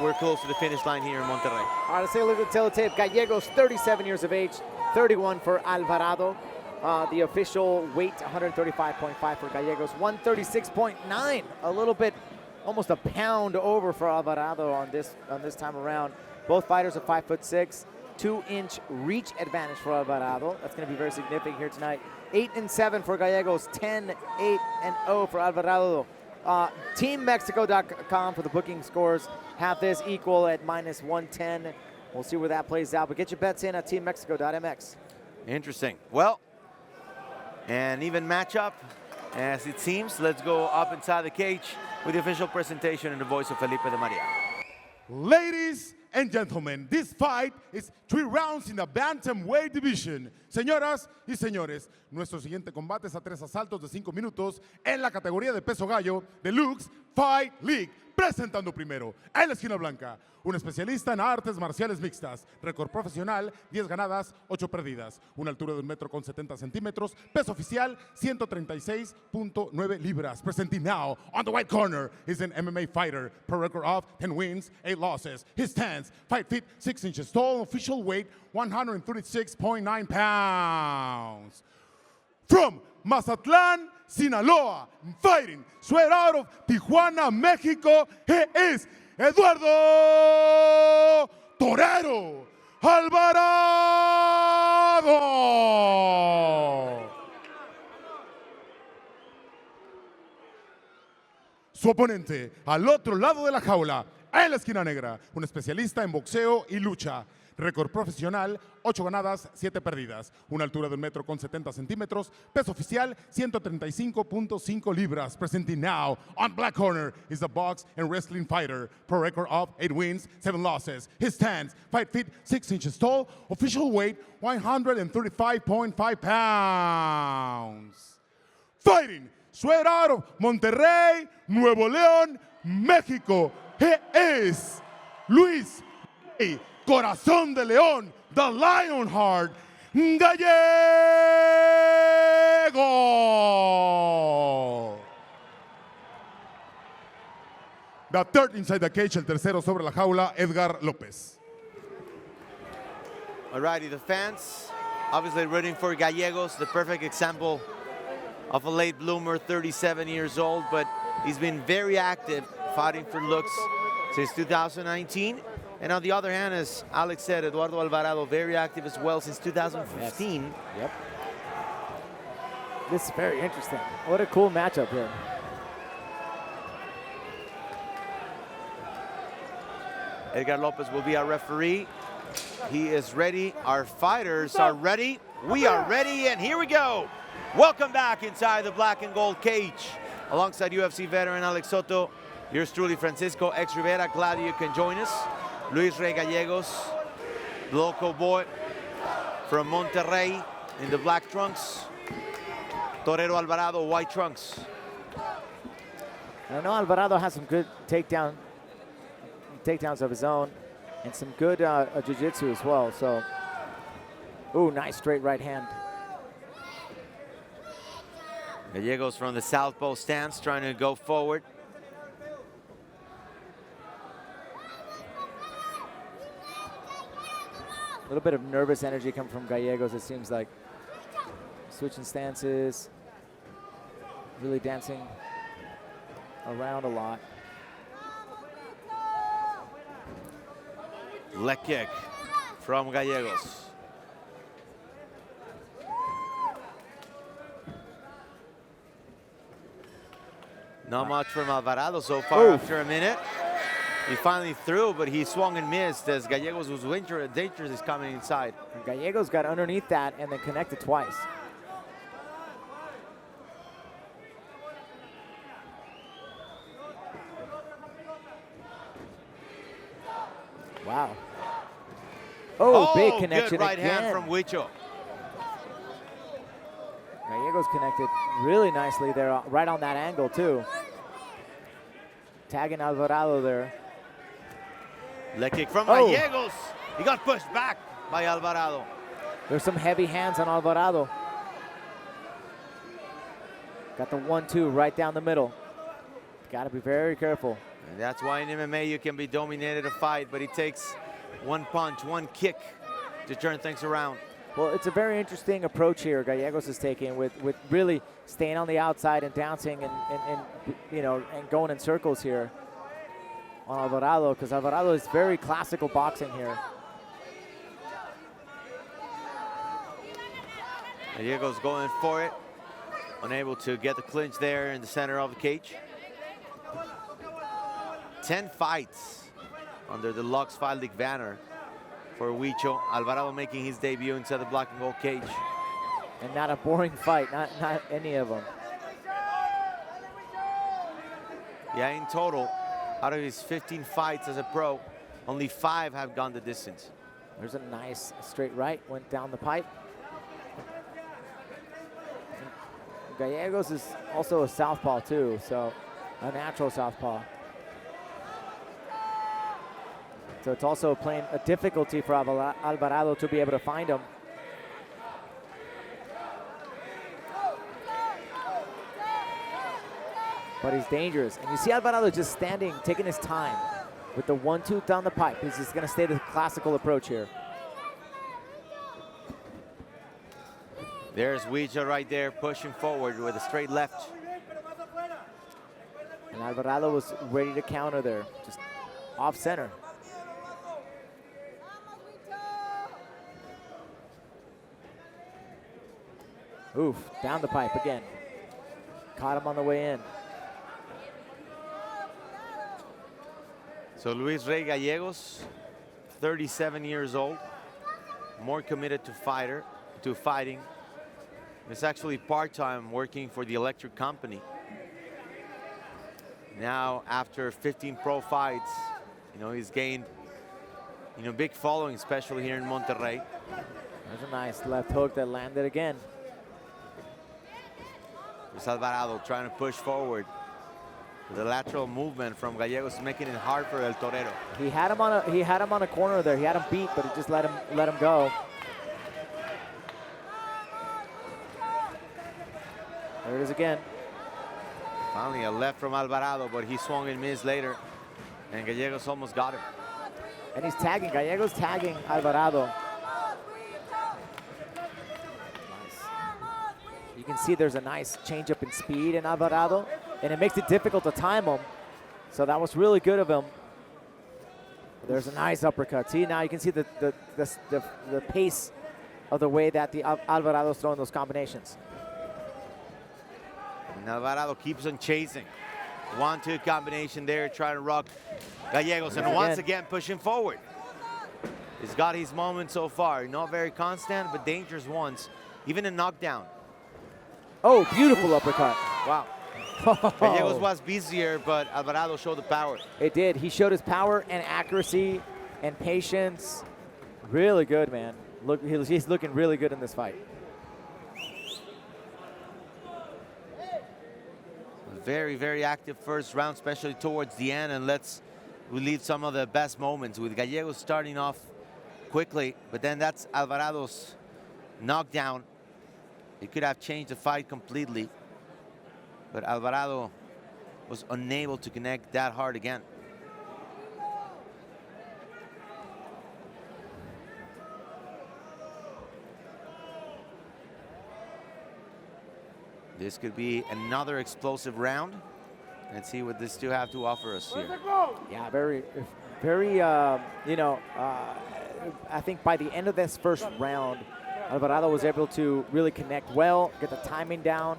we're close to the finish line here in Monterrey. All right, let's take a look at the teletape. Gallegos, 37 years of age, 31 for Alvarado. The official weight, 135.5 for Gallegos, 136.9. A little bit, almost a pound over for Alvarado on this time around. Both fighters are 5'6". 2-inch reach advantage for Alvarado. That's going to be very significant here tonight. 8-7 for Gallegos, 10-8-0 for Alvarado. TeamMexico.com for the booking scores. Have this equal at -110. We'll see where that plays out. But get your bets in at TeamMexico.mx. Interesting. Well, an even matchup as it seems. Let's go up inside the cage with the official presentation in the voice of Felipe de Maria. Ladies and gentlemen, this fight is 3 rounds in the bantamweight division. Señoras y señores, nuestro siguiente combate es a 3 asaltos de 5 minutos en la categoría de peso gallo de LUX Fight League. Presentando primero, en la esquina blanca, un especialista en artes marciales mixtas, récord profesional, 10 ganadas, 8 perdidas, una altura de 1,70 m, peso oficial, 136.9 libras. Presenting now, on the white corner, is an MMA fighter, per record of 10 wins, 8 losses. His stance, 5 feet, 6 inches tall, official weight, 136.9 pounds. From Mazatlán, Sinaloa, fighting straight out of Tijuana, Mexico, he is Eduardo Torero Alvarado. Su oponente, al otro lado de la jaula, en la esquina negra, un especialista en boxeo y lucha. Récord profesional, 8 ganadas, 7 perdidas. Una altura de 1,70 m, peso oficial, 135.5 libras. Presenting now, on black corner, is the box and wrestling fighter. Pro record of 8 wins, 7 losses. His stance, 5 feet, 6 inches tall. Official weight, 135.5 pounds. Fighting straight out of Monterrey, Nuevo León, Mexico. He is Luis Corazón de León, the Lionheart, Gallego. The third inside the cage, el tercero sobre la jaula, Edgar López. Alrighty, the fans obviously rooting for Gallegos, the perfect example of a late bloomer, 37 years old, but he's been very active fighting for LUX since 2019. And on the other hand, as Alex said, Eduardo Alvarado, very active as well since 2015. Yes. Yep. This is very interesting. What a cool matchup here. Edgar Lopez will be our referee. He is ready. Our fighters are ready. We are ready, and here we go. Welcome back inside the black and gold cage. Alongside UFC veteran Alex Soto, yours truly, Francisco X Rivera. Glad you can join us. Luis Rey Gallegos, local boy from Monterrey in the black trunks. Torero Alvarado, white trunks. I know Alvarado has some good takedowns of his own and some good jiu-jitsu as well. So, ooh, nice straight right hand. Gallegos from the southpaw stance, trying to go forward. A little bit of nervous energy coming from Gallegos, it seems like. Switching stances, really dancing around a lot. Leg kick from Gallegos. Not much from Alvarado so far after a minute. He finally threw, but he swung and missed as Gallegos was dangerous is coming inside. And Gallegos got underneath that and then connected twice. Wow. Oh, big connection good right again. hand from Huicho. Gallegos connected really nicely there, right on that angle too. Tagging Alvarado there. Leg kick from Gallegos. He got pushed back by Alvarado. There's some heavy hands on Alvarado. Got the 1-2 right down the middle. Got to be very careful. And that's why in MMA you can be dominated a fight, but it takes one punch, one kick to turn things around. Well, it's a very interesting approach here Gallegos is taking with really staying on the outside and bouncing and you know, and going in circles here on Alvarado, because Alvarado is very classical boxing here. Gallegos going for it, unable to get the clinch there in the center of the cage. 10 fights under the LUX Fight League banner for Huicho. Alvarado making his debut inside the black and gold cage. And not a boring fight, not any of them. Yeah, in total, out of his 15 fights as a pro, only 5 have gone the distance. There's a nice straight right, went down the pipe. Gallegos is also a southpaw too, so a natural southpaw. So it's also playing a difficulty for Alvarado to be able to find him. But he's dangerous. And you see Alvarado just standing, taking his time with the 1-2 down the pipe. He's just gonna stay the classical approach here. There's Huicho right there, pushing forward with a straight left. And Alvarado was ready to counter there, just off center. Oof, down the pipe again. Caught him on the way in. So Luis Rey Gallegos, 37 years old, more committed to fighting. He's actually part-time working for the electric company. Now, after 15 pro fights, you know, he's gained, you know, big following, especially here in Monterrey. There's a nice left hook that landed again. There's Alvarado trying to push forward. The lateral movement from Gallegos is making it hard for El Torero. He had him on a corner there. He had him beat, but he just let him go. There it is again. Finally a left from Alvarado, but he swung and missed later. And Gallegos almost got him. And he's tagging, Gallegos tagging Alvarado. Nice. You can see there's a nice change up in speed in Alvarado, and it makes it difficult to time him. So that was really good of him. There's a nice uppercut. See, now you can see the pace of the way that the Alvarado's throwing those combinations. And Alvarado keeps on chasing. 1-2 combination there, trying to rock Gallegos, and once again pushing forward. He's got his moment so far. Not very constant, but dangerous ones. Even a knockdown. Oh, beautiful uppercut. Wow. Gallegos was busier, but Alvarado showed the power. It did. He showed his power and accuracy and patience. Really good, man. Look, he's looking really good in this fight. Very, very active first round, especially towards the end, and let's relive some of the best moments with Gallegos starting off quickly, but then that's Alvarado's knockdown. It could have changed the fight completely, but Alvarado was unable to connect that hard again. This could be another explosive round. Let's see what these two have to offer us here. Yeah, very, you know, I think by the end of this first round, Alvarado was able to really connect well, get the timing down,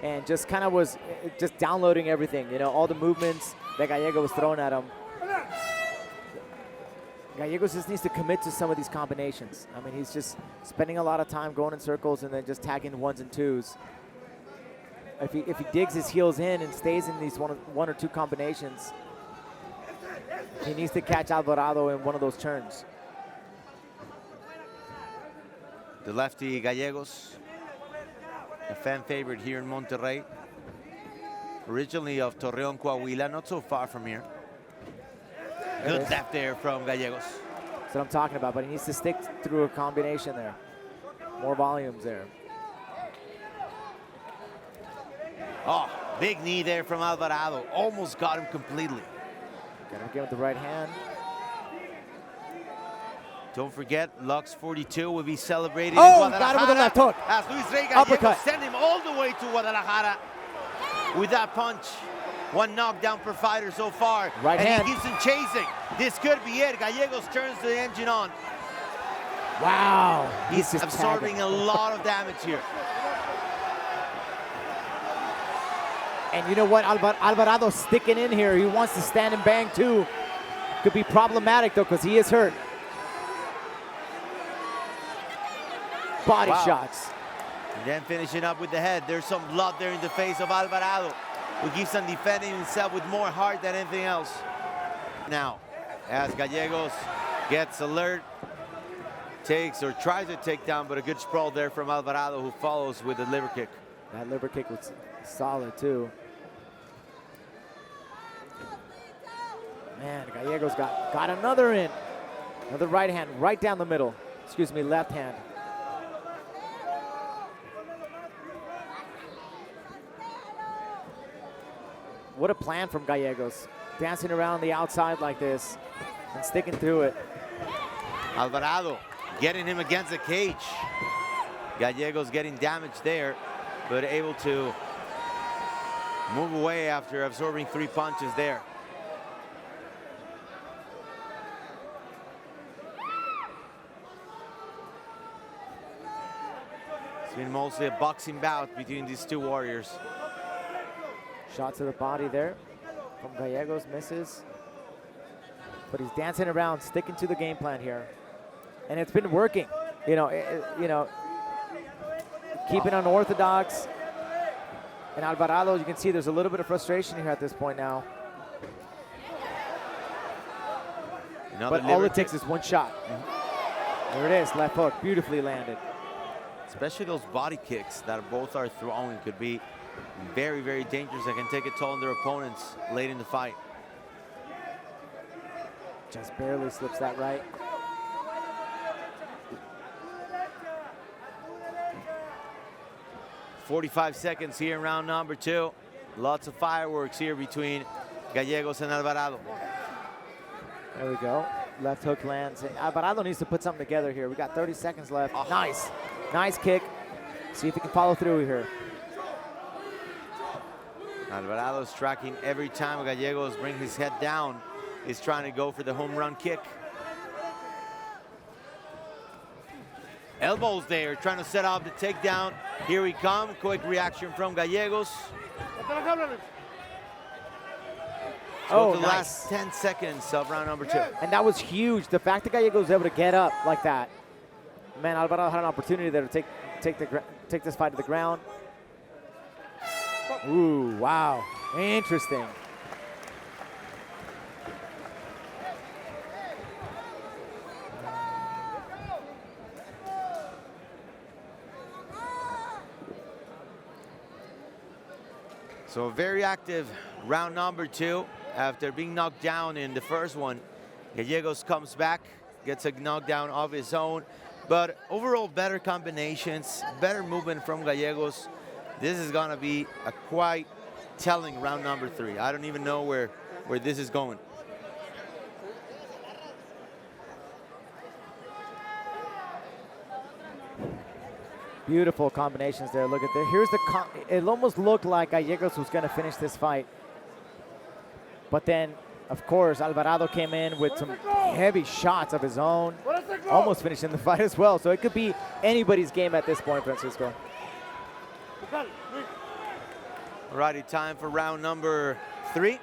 and just kind of was just downloading everything, you know, all the movements that Gallegos was throwing at him. Gallegos just needs to commit to some of these combinations. I mean, he's just spending a lot of time going in circles and then just tagging ones and twos. If he digs his heels in and stays in these one or two combinations, he needs to catch Alvarado in one of those turns. The lefty Gallegos, a fan favorite here in Monterrey. Originally of Torreon, Coahuila, not so far from here. Good left there from Gallegos. That's what I'm talking about, but he needs to stick through a combination there. More volumes there. Oh, big knee there from Alvarado. Almost got him completely. Gotta get with the right hand. Don't forget, Lux 42 will be celebrating Oh, in got him with the left hook. as Luis Rey Gallegos Uppercut. send him all the way to Guadalajara with that punch. One knockdown per fighter so far. Right hand. He keeps him chasing. This could be it. Gallegos turns the engine on. Wow. He's just absorbing tagging. a lot of damage here. And you know what? Alvarado's sticking in here. He wants to stand and bang too. Could be problematic though, because he is hurt. Body shots. And then finishing up with the head. There's some blood there in the face of Alvarado, who keeps on defending himself with more heart than anything else. Now, as Gallegos gets alert, takes or tries to take down, but a good sprawl there from Alvarado, who follows with a liver kick. That liver kick was solid too. Man, Gallegos got another in. Another right hand, right down the middle. Excuse me, left hand. What a plan from Gallegos. Dancing around the outside like this and sticking through it. Alvarado getting him against the cage. Gallegos getting damaged there, but able to move away after absorbing 3 punches there. It's been mostly a boxing bout between these two warriors. Shot to the body there from Gallegos, misses. But he's dancing around, sticking to the game plan here. And it's been working. You know, keeping unorthodox. And Alvarado, you can see there's a little bit of frustration here at this point now. But all it takes is one shot. There it is, left hook, beautifully landed. Especially those body kicks that both are throwing could be very, very dangerous. They can take a toll on their opponents late in the fight. Just barely slips that right. "45 seconds here in round number 2. Lots of fireworks here between Gallegos and Alvarado. There we go. Left hook lands. Alvarado needs to put something together here. We got 30 seconds left. Oh. Nice. Nice kick. See if he can follow through here. Alvarado's tracking every time Gallegos brings his head down. He's trying to go for the home run kick. Elbows there, trying to set up the takedown. Here we come. Quick reaction from Gallegos. Oh, the nice. last 10 seconds of round number 2. And that was huge. The fact that Gallegos was able to get up like that. Man, Alvarado had an opportunity there to take this fight to the ground. Ooh, wow. Interesting. So very active round number 2. After being knocked down in the first one, Gallegos comes back, gets a knockdown of his own. But overall, better combinations, better movement from Gallegos. This is gonna be a quite telling round number 3. I don't even know where this is going. Beautiful combinations there. Look at that. Here's the. It almost looked like Gallegos was going to finish this fight, but then, of course, Alvarado came in with some heavy shots of his own, almost finishing the fight as well. So it could be anybody's game at this point, Francisco. Alrighty, time for round number 3.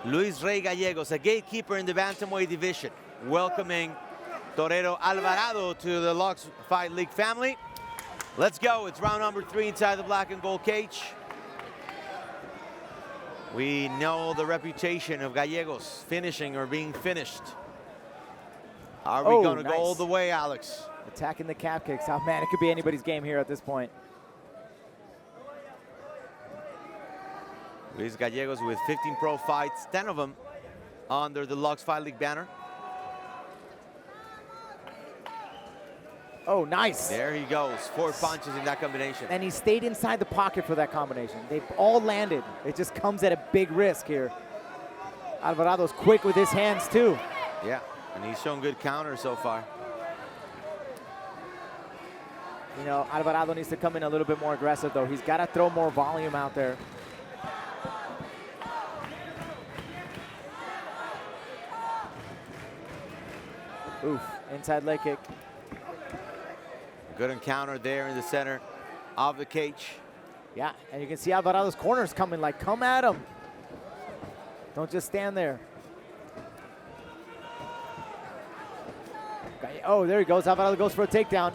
Luis Rey Gallegos, a gatekeeper in the bantamweight division, welcoming Torero Alvarado to the LUX Fight League family. Let's go. It's round number 3 inside the black and gold cage. We know the reputation of Gallegos, finishing or being finished. Are we going to go all the way, Alex? Attacking the calf kicks. Oh, man, it could be anybody's game here at this point. Luis Gallegos with 15 pro fights, 10 of them under the LUX Fight League banner. Oh, nice. There he goes. 4 punches in that combination. And he stayed inside the pocket for that combination. They've all landed. It just comes at a big risk here. Alvarado's quick with his hands too. Yeah, and he's shown good counters so far. You know, Alvarado needs to come in a little bit more aggressive though. He's got to throw more volume out there. Oof, inside leg kick. Good encounter there in the center of the cage. Yeah, and you can see Alvarado's corners coming, like, come at him. Don't just stand there. Oh, there he goes. Alvarado goes for a takedown.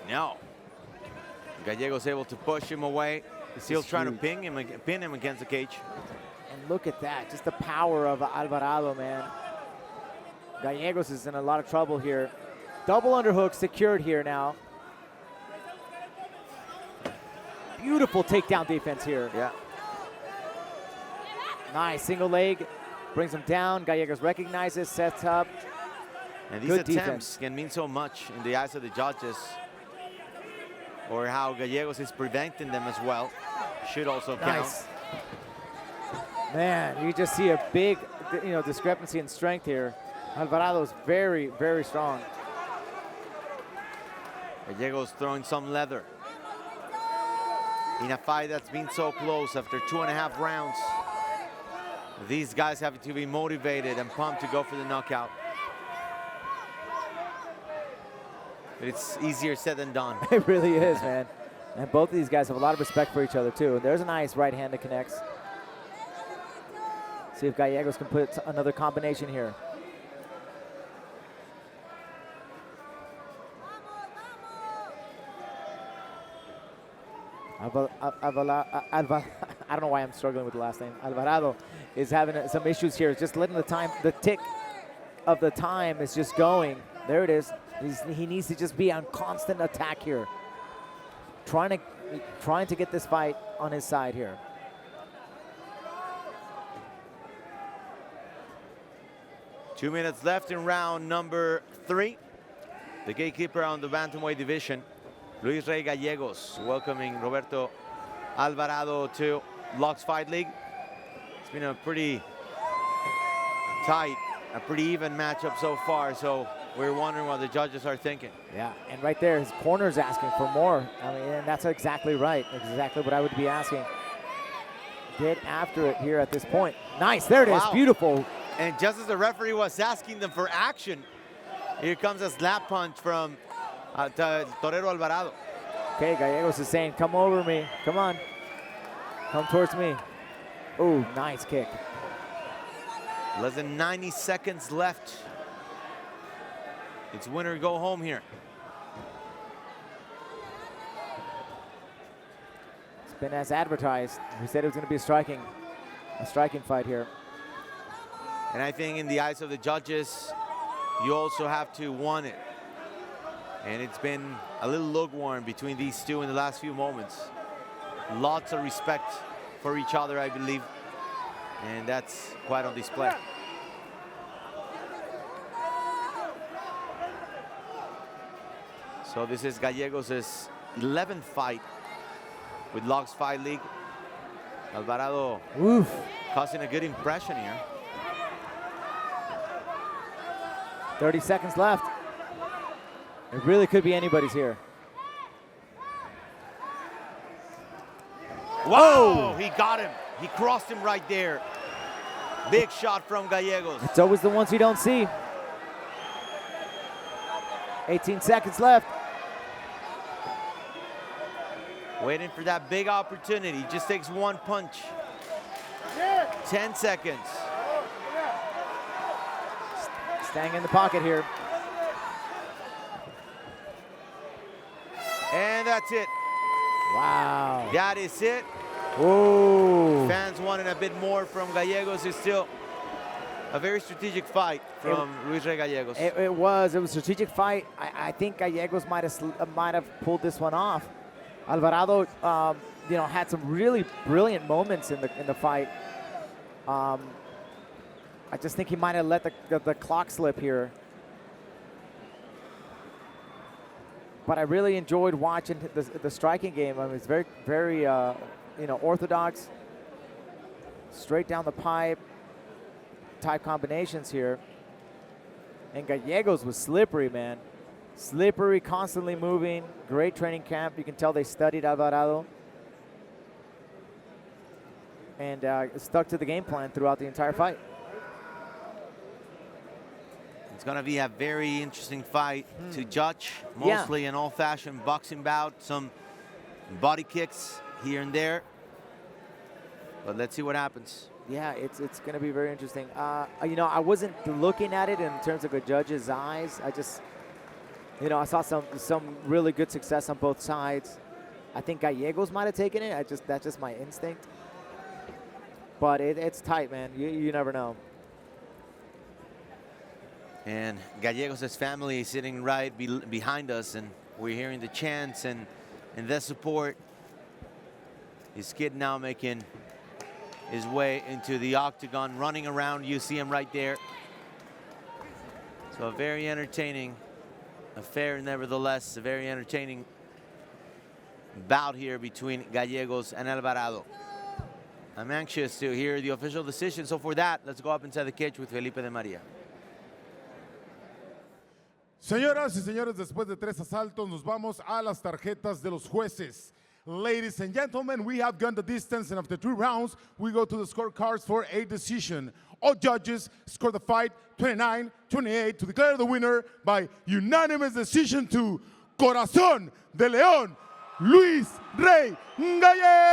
No. Gallegos able to push him away. He's still trying to pin him against the cage. And look at that, just the power of Alvarado, man. Gallegos is in a lot of trouble here. Double underhook secured here now. Beautiful takedown defense here. Yeah. Nice single leg, brings him down. Gallegos recognizes, sets up. And these Good attempts defense. can mean so much in the eyes of the judges, or how Gallegos is preventing them as well. Should also count. Nice. Man, you just see a big, discrepancy in strength here. Alvarado's very, very strong. Gallegos throwing some leather in a fight that's been so close after 2.5 rounds. These guys have to be motivated and pumped to go for the knockout. But it's easier said than done. It really is, man. And both of these guys have a lot of respect for each other, too. And there's a nice right hand that connects. See if Gallegos can put another combination here. I don't know why I'm struggling with the last name. Alvarado is having some issues here. Just letting the tick of the time is just going. There it is. He needs to just be on constant attack here. Trying to get this fight on his side here. Two minutes left in round number 3. The gatekeeper on the bantamweight division, Luis Rey Gallegos, welcoming Roberto Alvarado to LUX Fight League. It's been a pretty tight, a pretty even matchup so far, so we're wondering what the judges are thinking. Yeah, and right there, his corner's asking for more. I mean, and that's exactly right. Exactly what I would be asking. Get after it here at this point. Nice, there it is, beautiful. And just as the referee was asking them for action, here comes a slap punch from Torero Alvarado. Okay, Gallegos is saying, come over me. Come on. Come towards me. Ooh, nice kick. Less than 90 seconds left. It's winner go home here. It's been as advertised. We said it was going to be a striking fight here. And I think in the eyes of the judges, you also have to want it. And it's been a little lukewarm between these two in the last few moments. Lots of respect for each other, I believe. And that's quite on display. So this is Gallegos' 11th fight with LUX Fight League. Alvarado causing a good impression here. 30 seconds left. It really could be anybody's here. Whoa! He got him. He crossed him right there. Big shot from Gallegos. It's always the ones you don't see. 18 seconds left. Waiting for that big opportunity. Just takes one punch. 10 seconds. Staying in the pocket here. And that's it. Wow. That is it. Ooh. Fans wanting a bit more from Gallegos. Is still a very strategic fight from Luis Rey Gallegos. It was a strategic fight. I think Gallegos might have pulled this one off. Alvarado, had some really brilliant moments in the fight. I just think he might have let the clock slip here. But I really enjoyed watching the striking game. I mean, it's very, very, orthodox, straight down the pipe. type combinations here. And Gallegos was slippery, man. Slippery, constantly moving. Great training camp. You can tell they studied Alvarado. And stuck to the game plan throughout the entire fight. It's going to be a very interesting fight to judge. Mostly an old-fashioned boxing bout. Some body kicks here and there. But let's see what happens. Yeah, it's going to be very interesting. You know, I wasn't looking at it in terms of a judge's eyes. I just, you know, I saw some really good success on both sides. I think Gallegos might have taken it. That's just my instinct. But it's tight, man. You never know. And Gallegos' family is sitting right behind us, and we're hearing the chants and the support. His kid now making his way into the octagon, running around. You see him right there. So a very entertaining affair, nevertheless. A very entertaining bout here between Gallegos and Alvarado. I'm anxious to hear the official decision. So for that, let's go up inside the cage with Felipe de María. Señoras y señores, después de 3 asaltos, nos vamos a las tarjetas de los jueces. Ladies and gentlemen, we have gone the distance, and after 3 rounds, we go to the scorecards for a decision. All judges score the fight 29-28 to declare the winner by unanimous decision to Corazón de León, Luis Rey Gallegos.